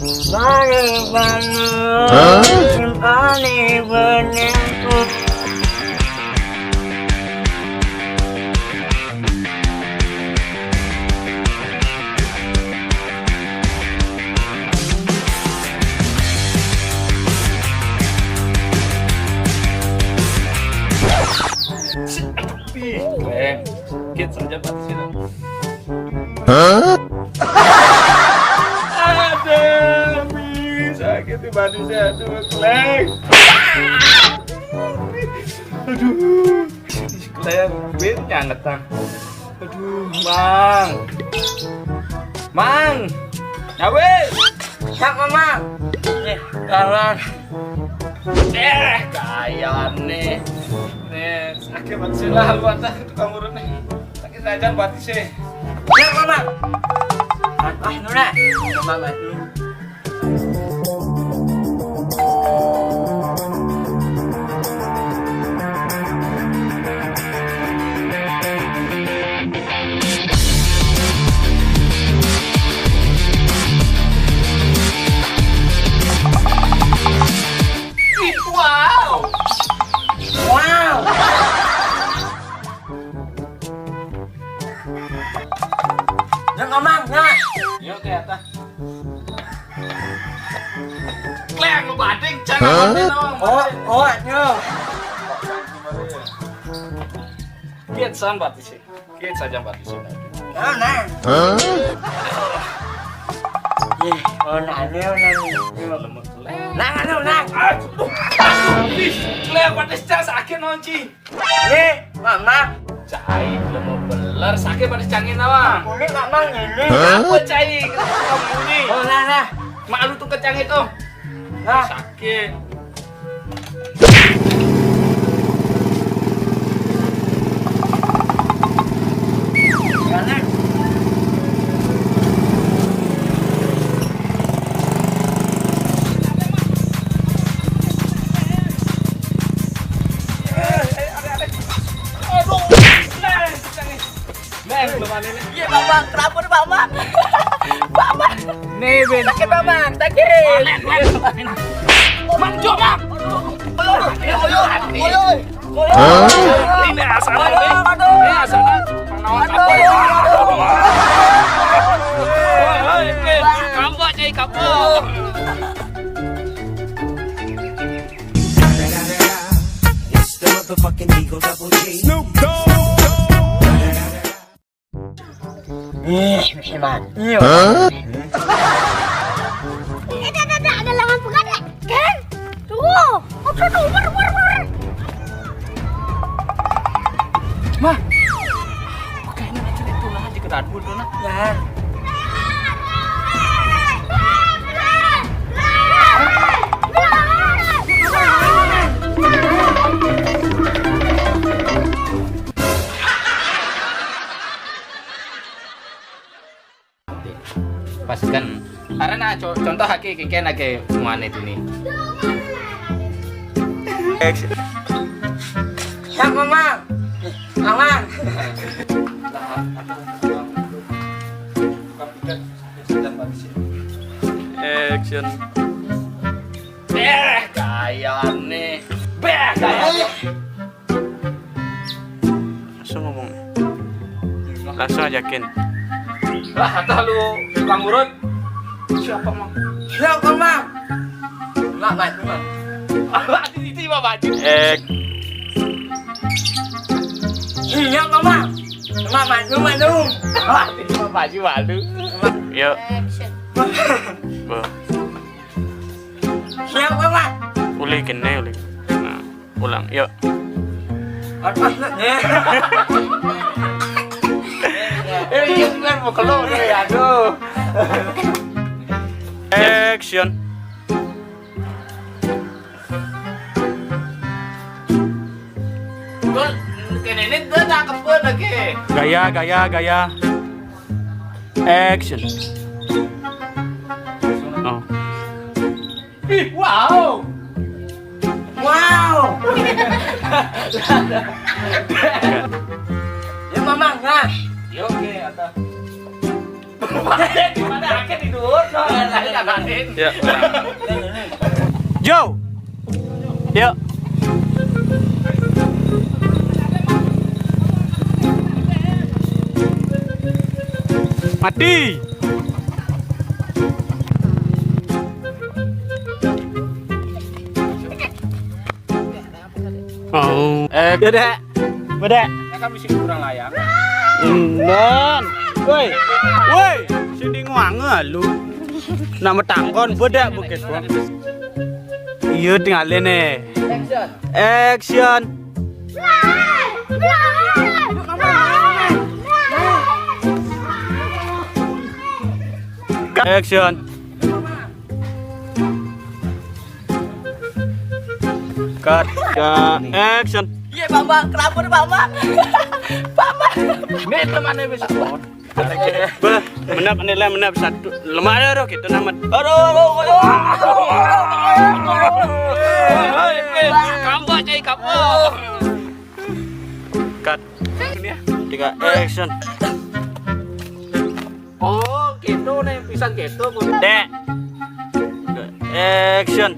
Sakit saja pasti sini. Aduh, sakit di badan saya tuh, Kleng. Aduh, Kleng, win nyangetan. Aduh, Mang, nyawe, siapa Mang? Nih, jalan. Kayak nih sakit banget sih lah lu antah tukang urut nih sakit saja buat sih ya mama nuna mama yuk ke atas. Kleng lu bading jangan dong. Nyo. Kiat sambat sih. Kiat saja sambat sih. Nah. Kleng patis cang sakit nonci. Mama. Cai lemah beler sakit pada cangin awang. Ini mamang ini. Apa cai? Kamu ini. Oh nah. Malu tuh kecang itu. Nah. Sakit. Iya Bambang, kenapa nih Bambang? Bambang, nih Ben, sakit Bambang, sakit. Mang coba. Ini asalnya nih. Ini asalnya penawar kapal. Kamu aja kamu. Snoop Dogg. Mati. Ada lawan pegadaian, kan? Tuh, ber. Mah, kayaknya macam itu lah di keadaan bodoh nah. Ya. Pastikan karena contoh hakiki kena ke mana itu nih. Siapa Mang? Aman. Action. Kayak nih. Kayak. Langsung ngomong. Langsung ajakin. Lah, atau lu tukang urut? Siapa Mang? Siapa Mang? Mak maju Mang. Itu mah baju. Iya Mang. Mak maju. Itu mah baju waduh. Yuk. Siapa Mang? Uli kene uli. Nah, ulang. Yuk. Iya kan mau keluar ya, aduh. Action. Gua kene ini tuh nangkep gua lagi. Gaya. Action. Oh. Ih, wow. Ya Mamang, nah. Yo, oke, atau Gimana akhir tidur? No, Ya. Yo. Yuk. Mati. Oh, Dek. Bedek. Kan mesti kurang layak. Non. Woi. Woi, sini ngwange lu. Nama tangkon bedek bukit gua. Iya tinggalin nih. Action. Action. Cut. Action. Iya mama, kelabur mama. Mama. Ini temannya bisa sport. Bah, menap satu. Lemah ada gitu nama. Aduh. Kamu aja kamu. Cut. Tiga action. Oh, gitu nih pisan gitu. Dek. Action.